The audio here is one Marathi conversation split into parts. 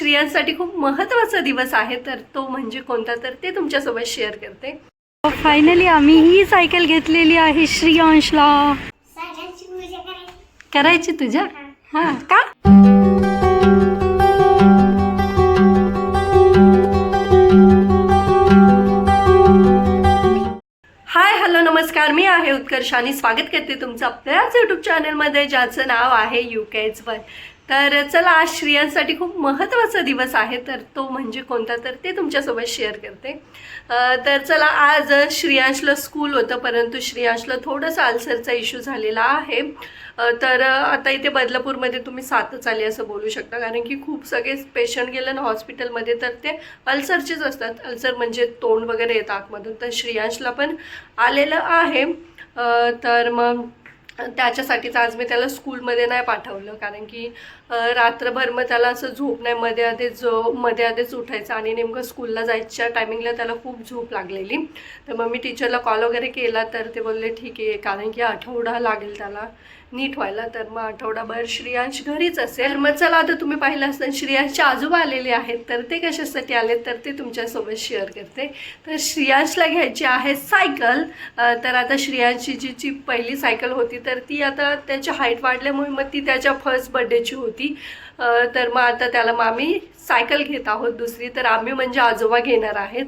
श्रियांसाठी खूप महत्त्वाचा दिवस आहे, तर तो म्हणजे कोणता तर ते तुमच्यासोबत शेअर करते. फायनली आम्ही ही सायकल घेतलेली आहे श्रियांशला. करायची तुझ्या? हा का? हाय हॅलो नमस्कार, मी आहे उत्कर्ष आणि स्वागत करते तुमचं आपल्याच यूट्यूब चॅनलमध्ये, ज्याचं नाव आहे UK's1. तर चला, आज श्रियांसाठी खूप महत्त्वाचा दिवस आहे, तर तो म्हणजे कोणता तर ते तुमच्यासोबत शेअर करते. तर चला, आज श्रियांशला स्कूल होतं, परंतु श्रियांशला थोडंसं अल्सरचा इश्यू झालेला आहे. तर आता इथे बदलापूरमध्ये तुम्ही सातच आले असं बोलू शकता, कारण की खूप सगळे पेशंट गेले ना हॉस्पिटलमध्ये तर ते अल्सरचेच असतात. अल्सर म्हणजे तोंड वगैरे येतं आतमधून, तर श्रियांशला पण आलेलं आहे. तर मग त्याच्यासाठीच आज मी त्याला स्कूलमध्ये नाही पाठवलं, कारण की रात्रभर मग त्याला असं झोप नाही, मध्ये आधीच उठायचं आणि नेमकं स्कूलला जायच्या टायमिंगला त्याला खूप झोप लागलेली. तर मग मी टीचरला कॉल वगैरे केला, तर ते बोलले ठीक आहे, कारण की आठवडा लागेल त्याला नीट व्हायला, तर मग आठवडाभर श्रियांश घरीच असेल. मग चला, आता तुम्ही पाहिलं असतं श्रियांशचे आजोबा आलेले आहेत, तर ते कशासाठी आले तर ते तुमच्यासोबत शेअर करते. तर श्रियांशला घ्यायची आहे सायकल. तर आता श्रियांशची जी पहिली सायकल होती, तर ती आता त्याची हाईट वाढल्यामुळे मग ती त्याच्या फर्स्ट बर्थडेची होती. तर मग आता त्याला मग आम्ही सायकल घेत आहोत दुसरी. तर आम्ही म्हणजे आजोबा घेणार आहेत.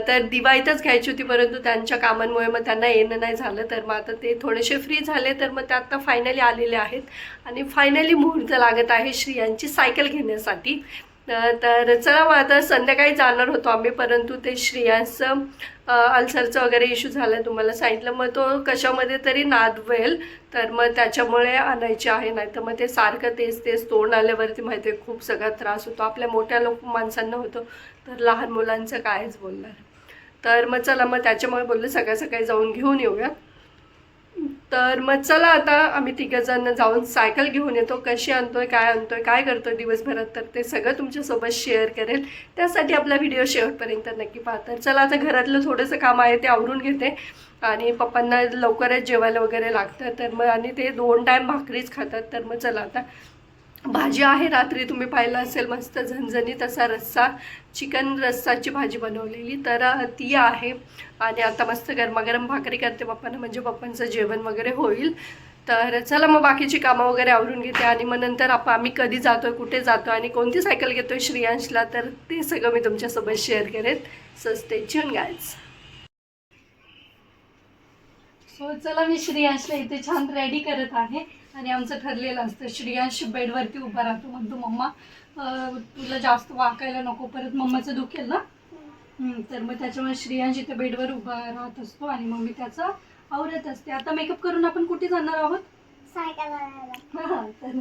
तर दिवाळीतच घ्यायची होती, परंतु त्यांच्या कामांमुळे मग त्यांना येणं नाही झालं. तर मग आता ते थोडेसे फ्री झाले, तर मग ते आता फायनली आलेले आहेत आणि फायनली मुहूर्त लागत आहे श्रियांची सायकल घेण्यासाठी. तर चला, मग आता संध्याकाळी जाणार होतो आम्ही, परंतु ते श्रियांचं अल्सरचं वगैरे इश्यू झाला तुम्हाला सांगितलं, मग तो कशामध्ये तरी नादवेल, तर मग त्याच्यामुळे आणायचे आहे. नाही तर मग ते सारखं तेच तोंड आल्यावरती माहिती आहे खूप सगळा त्रास होतो. आपल्या मोठ्या माणसांना होतो, तर लहान मुलांचं कायच बोलणार. तर मग चला, मग त्याच्यामुळे बोललं सकाळी जाऊन घेऊन येऊया. तर मग चला, आता आम्ही तिघंजण जाऊन सायकल घेऊन येतो. कशी आणतोय, काय करतोय दिवसभरात, तर ते सगळं तुमच्यासोबत शेअर करेल. त्यासाठी आपला व्हिडिओ शेवटपर्यंत नक्की पहा. तर चला, आता घरातलं थोडंसं काम आहे ते आवरून घेते, आणि पप्पांना लवकरच जेवायला वगैरे लागतं, तर मग आणि ते 2 टाईम भाकरीच खातात. तर मग चला, आता भाजी आहे, रात्री तुम्ही पाहिलं असेल मस्त झणझणीत असा रस्सा, चिकन रस्साची भाजी बनवलेली, तर ती आहे. आणि आता मस्त गरमागरम भाकरी करते पप्पांना, म्हणजे पप्पांचं जेवण वगैरे होईल. तर चला, मग बाकीची कामं वगैरे आवरून घेते, आणि मग नंतर आम्ही कधी जातोय, कुठे जातोय आणि कोणती सायकल घेतोय श्रियांशला, तर ते सगळं मी तुमच्यासोबत शेअर करेन. So stay tune guys. So चला, मी श्रियांशला इथे छान रेडी करत आहे, आणि आमचं ठरलेलं असतं श्रियांश बेडवरती उभा राहतो. मग तू मम्मा तुला जास्त वाकायला नको, परत मम्माचं दुखेल ना. तर मग त्याच्यामुळे श्रियांश इथे बेडवर उभा राहत असतो, आणि मग मी त्याचं आवरत असते. आता मेकअप करून आपण कुठे जाणार आहोत? सायकल. हां, तर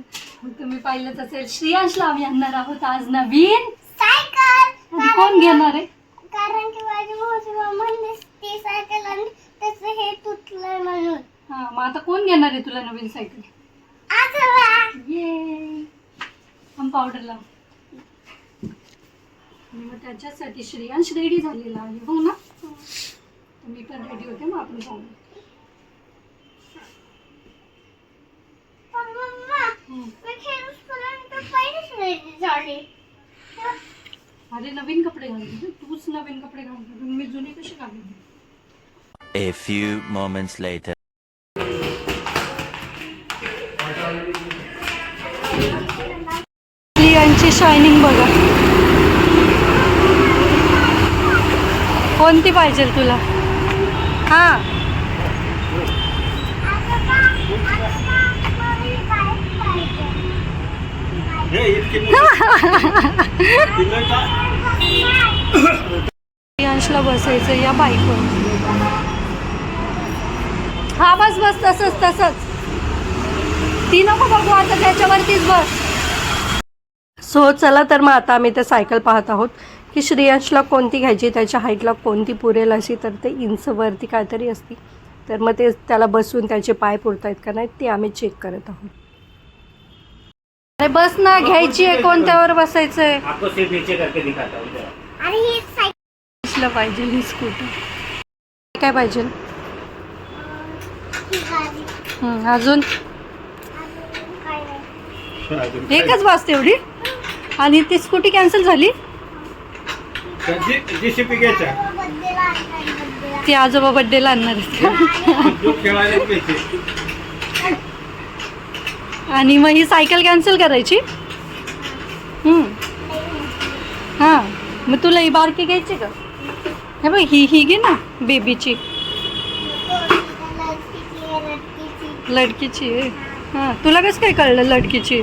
तुम्ही पाहिलंच असेल, श्रियांशला आम्ही आणणार आहोत आज नवीन सायकल. कोण घेणार आहे? कारण की माझी मोठी मम्मी ती सायकल आणि त्याचं हे तुटलंय म्हणून. हां, मग आता कोण घेणार आहे तुला नवीन सायकल? ये हम पावडर लाव. मग त्याच्यासाठी श्रियांश रेडी झालेला आहे, हो ना? मी पण रेडी होते, मग आपण जाऊ. अरे नवीन कपडे घालते तूच, नवीन कपडे घालते, मी जुने कसे घालते? A few moments later. श्रियांची शायनिंग बघा, कोणती पाहिजे तुला? हां, श्रियांशला बसायचं या बाईकवर. हा, बस तसंच ती नको बघू, आता त्याच्यावरतीच बस. सो चला, तर मग आता आम्ही ते सायकल पाहत आहोत की श्रियांशला कोणती घ्यायची, त्याच्या हाईटला कोणती पुरेल अशी. तर ते इंचवरती काहीतरी असती, तर मग ते त्याला बसून त्याचे पाय पुरत आहेत का नाही ते आम्ही चेक करत आहोत. अरे बस ना, घ्यायची आहे, कोणत्यावर बसायचं आहे? श्रियांशला पाहिजे ही स्कूटर. काय पाहिजे? अजून एकच बस तेवढी? आणि ती स्कूटी कॅन्सल झाली. JCB घ्यायचा बड्डेला आणणार बड्डेला. ती आजोबा बड्डेला आणणार आहेत का? जो खेळायला घ्यायचे. आणि मग ही सायकल कॅन्सल करायची. हां मग तुला ही बारकी घ्यायची का? हे बघ ही घे ना बेबीची लडकीची. हां तुला कसं काय कळलं लडकीची?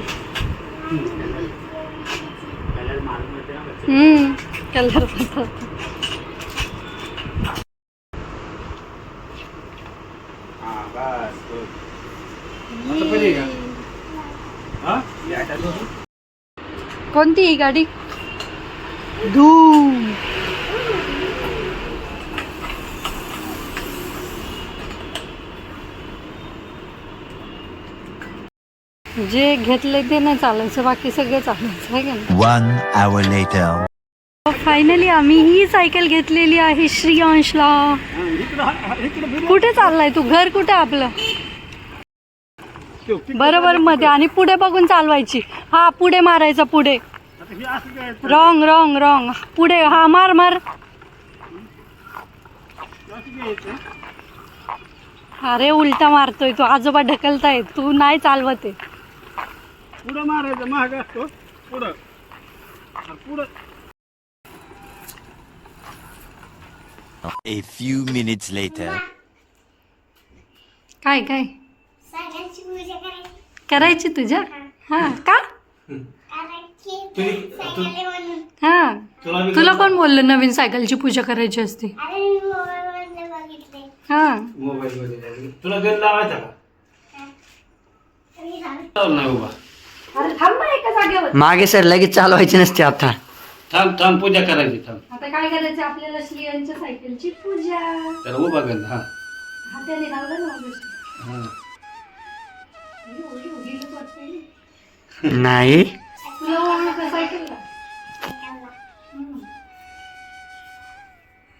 कलर होता. हा बस good. आता पाहिजे का? हा या टाकू. कोणती ही गाडी? धूम. जे घेतले ते नाही चालायचं, बाकी सगळं चालायचं आहे का नाही. 1 hour later. फायनली आम्ही ही सायकल घेतलेली आहे श्रेयांशला. कुठे चाललाय तू? घर कुठे आपलं? बरोबर मध्ये आणि पुढे बघून चालवायची. हा पुढे मारायचा, पुढे. Wrong wrong wrong. पुढे हा मार मार. अरे उलटा मारतोय तू. आजोबा ढकलताय, तू नाही चालवत आहे. पुढं मारायचं महाग असतो. पुढं पुढं. A few minutes later. काय काय सायकलची पूजा करायची. करायची तुझ्या? हा का? कारण की सायकल आहे म्हणून. हा तुला कोण बोललं नवीन सायकलची पूजा करायची असते? अरे मी मोबाईलमध्ये बघितले. हा मोबाईल मध्ये तुला गण लावायचा का? मी सांगते. चाल नाही उभा. अरे थांब ना एका जागेवर. मागे सर लगेच चालवायची नसते आता. थांब थांब पूजा करायची. थांब आता काय करायचं आपल्याला श्रेयांच्या सायकलची पूजा. त्याला उभा गण. हा हाताने लावलं ना मगाशी. हा एवढी उडीलच वाटते. नाही तुला ओळख का सायकलला?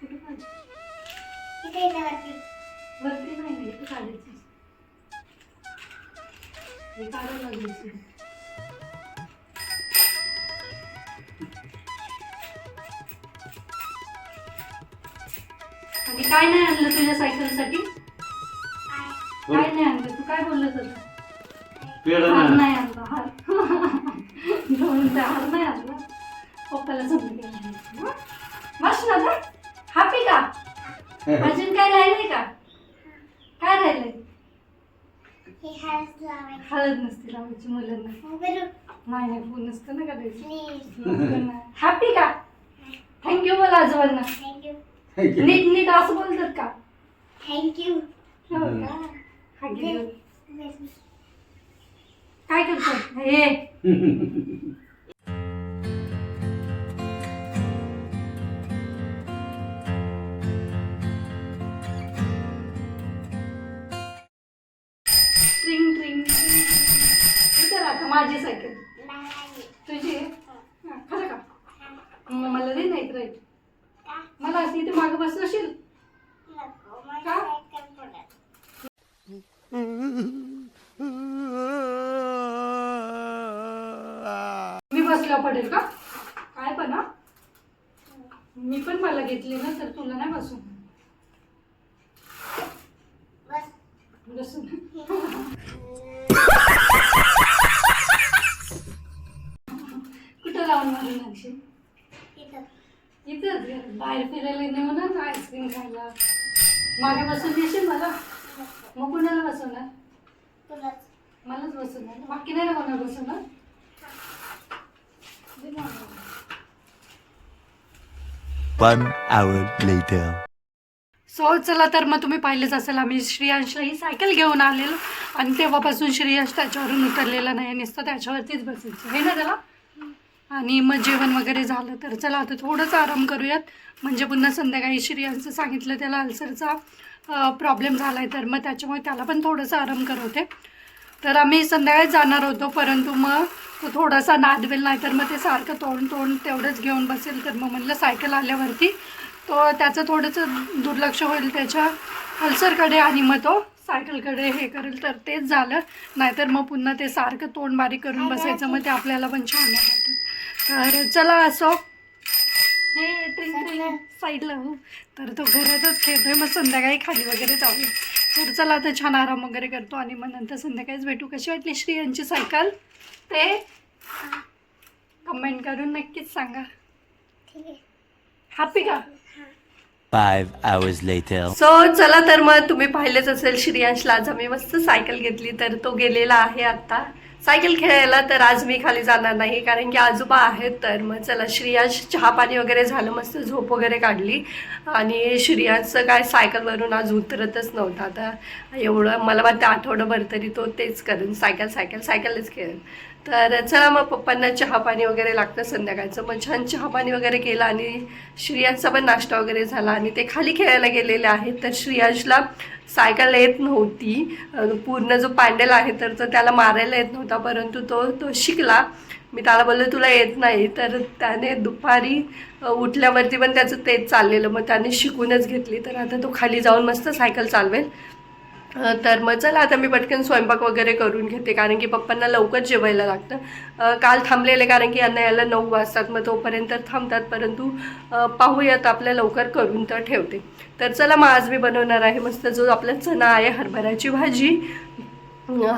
कुठं पाहिजे? इथे इथे वरती. वरती नाही नाही, इथे काढायचं. हे काढायला लागायचं. आणि काय नाही आणलं तुझ्या सायकलसाठी? काय नाही आणलं? तू काय बोलत होता? पेड हार ना. नाही आणला. हार हार नाही आणला. पप्पाला समजून बस ना तर. हॅपी का? अजून काय राहिलंय का? काय राहिलंय? हे हळद लावायची. हळद नसते लावायची मुलांना. बरं नाही नाही फोन नसतं ना करायचं. प्लीज. हॅपी का? थँक्यू बोला आजोबांना. थँक्यू. नीट नीट असं बोलतात का? थँक्यू. हो का? हा घे. काय करतो हे? ट्रिंग ट्रिंग ट्रिंग. इथं राहतं माझी सायकल. तुझी आहे? हा, खरं का? मग मला दे नाही राईट. मला असं इथे मागं बसवशील नको. का? सायकल पडत. मी बसल्यावर पडेल का? काय पण हा? मी पण मला घेतली ना तर तुला नाही बसू. बस. बसून कुठं लावून मारून लागशील? इथं. इथंच घरात. बाहेर फिरायला नेऊ ना आईस्क्रीम खायला. मागे बसून देशील मला? मग कुणाला बसवणार? तुलाच. मलाच बसवणार. बाकी नाही ना कोणाला बसवणार? दे मला. 1 hour later. सो चला तर मग तुम्ही पाहिलेच असेल आम्ही श्रेयांशला ही सायकल घेऊन आलेलो आणि तेव्हापासून श्रेयांश त्याच्यावरून उतरलेला नाही. नुसतं त्याच्यावरतीच बसायचं आहे ना त्याला. आणि मग जेवण वगैरे झालं तर चला आता थोडंच आराम करूयात. म्हणजे पुन्हा संध्याकाळी श्रेयांचं सांगितलं त्याला अल्सरचा प्रॉब्लेम झाला आहे तर मग त्याच्यामुळे त्याला पण थोडंसं आराम करवते. तर आम्ही संध्याकाळी जाणार होतो परंतु मग तो थोडासा नादवेल नाही तर मग ते सारखं तोंड तेवढंच घेऊन बसेल. तर मग म्हणलं सायकल आल्यावरती तो त्याचं थोडंसं दुर्लक्ष होईल त्याच्या हलसरकडे आणि मग तो सायकलकडे हे करेल, तर तेच झालं. नाहीतर मग पुन्हा ते सारखं तोंड बारीक करून बसायचं, मग ते आपल्याला पण छान नाही वाटत. तर चला असो, हे ट्रिंग साईडला हो, तर तो घरातच खेळतोय. मग संध्याकाळी खाली वगैरे जाऊया. तर चला आता छान आराम वगैरे करतो आणि मग नंतर संध्याकाळीच भेटू. कशी वाटली श्री यांची सायकल ते कमेंट करून नक्कीच सांगा. ठीक आहे. हॅपी का? 5 hours later. सो चला तर मग तुम्ही पाहिलेच असेल श्रेयांशला आज आम्ही मस्त सायकल घेतली, तर तो गेलेला आहे आता सायकल खेळायला. तर आज मी खाली जाणार नाही कारण की आजोबा आहेत. तर मग चला श्रेयांश चहा पाणी वगैरे झालं, मस्त झोप वगैरे काढली आणि श्रेयांशचं काय सायकलवरून आज उतरतच नव्हता. आता एवढं मला वाटतं आठवडाभर तरी तो तेच करेन, सायकलच खेळेल. तर चला मग पप्पांना चहा पाणी वगैरे लागतं संध्याकाळचं. मग छान चहा पाणी वगैरे केलं आणि श्रेयांशचा पण नाश्ता वगैरे झाला आणि ते खाली खेळायला गेलेले आहेत. तर श्रेयांशला सायकल येत नव्हती, पूर्ण जो पॅन्डल आहे तर तो त्याला मारायला येत नव्हता, परंतु तो शिकला. मी त्याला बोलले तुला येत नाही, तर त्याने दुपारी उठल्यावरती पण त्याचं तेच चाललेलं, मग त्याने शिकूनच घेतली. तर आता तो खाली जाऊन मस्त सायकल चालवेल. तर मग चला आता मी पटकन स्वयंपाक वगैरे करून घेते कारण की पप्पांना लवकर जेवायला लागतं. काल थांबलेले कारण की यांना यायला 9 वाजतात, मग तोपर्यंत थांबतात, परंतु पाहूयात आपल्या लवकर करून तर ठेवते. तर चला मग आज मी बनवणार आहे मस्त जो आपला चणा आहे हरभऱ्याची भाजी,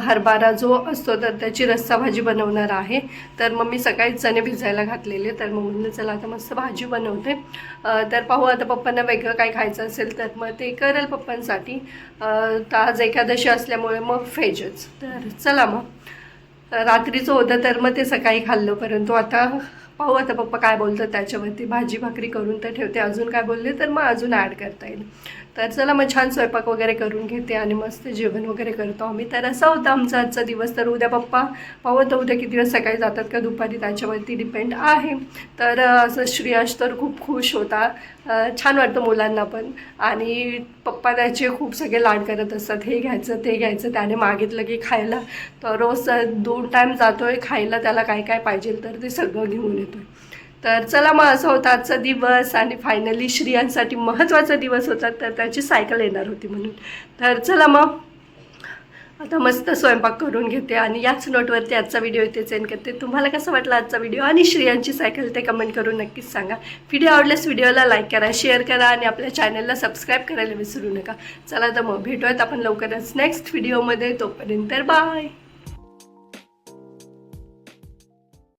हरभरा जो असतो तर त्याची रस्सा भाजी बनवणार आहे. तर मग मी सकाळी चणे भिजायला घातलेले, तर मग म्हणलं चला आता मस्त भाजी बनवते. तर पाहू आता पप्पांना वेगळं काय खायचं असेल तर मग ते करेल पप्पांसाठी. तर आज एकादशी असल्यामुळे मग व्हेजच. तर चला मग रात्रीचं होतं तर मग ते सकाळी खाल्लं, परंतु आता पाहू आता पप्पा काय बोलतात त्याच्यावरती. भाजी भाकरी करून तर ठेवते, अजून काय बोलले तर मग अजून ॲड करता येईल. तर चला मग छान स्वयंपाक वगैरे करून घेते आणि मस्त जेवण वगैरे करतो आम्ही. तर असा होता आमचा आजचा दिवस. तर उद्या पप्पा पाहू आता उद्या किती दिवस सकाळी जातात का दुपारी त्याच्यावरती डिपेंड आहे. तर असं श्रेयांश तर खूप खुश होता, छान वाटतं मुलांना पण. आणि पप्पा त्याचे खूप सगळे लाड करत असतात, हे घ्यायचं ते घ्यायचं. त्याने मागितलं की खायला, तर रोज 2 टाईम जातो आहे खायला, त्याला काय काय पाहिजे तर ते सगळं घेऊन येतो आहे. तर चला मग असा होता आजचा दिवस आणि फायनली श्रेयांसाठी महत्त्वाचा दिवस होता, तर त्याची सायकल येणार होती म्हणून. तर चला मग आता मस्त स्वयंपाक करून घेते आणि याच नोटवरती आजचा व्हिडिओ इथेच एंड करते. तुम्हाला कसं वाटलं आजचा व्हिडिओ आणि श्रेयांची सायकल ते कमेंट करून नक्कीच सांगा. व्हिडिओ आवडल्यास व्हिडिओला लाईक करा, शेअर करा आणि आपल्या चॅनलला सबस्क्राईब करायला विसरू नका. चला तर मग भेटूयात आपण लवकरच नेक्स्ट व्हिडिओमध्ये. तोपर्यंत बाय.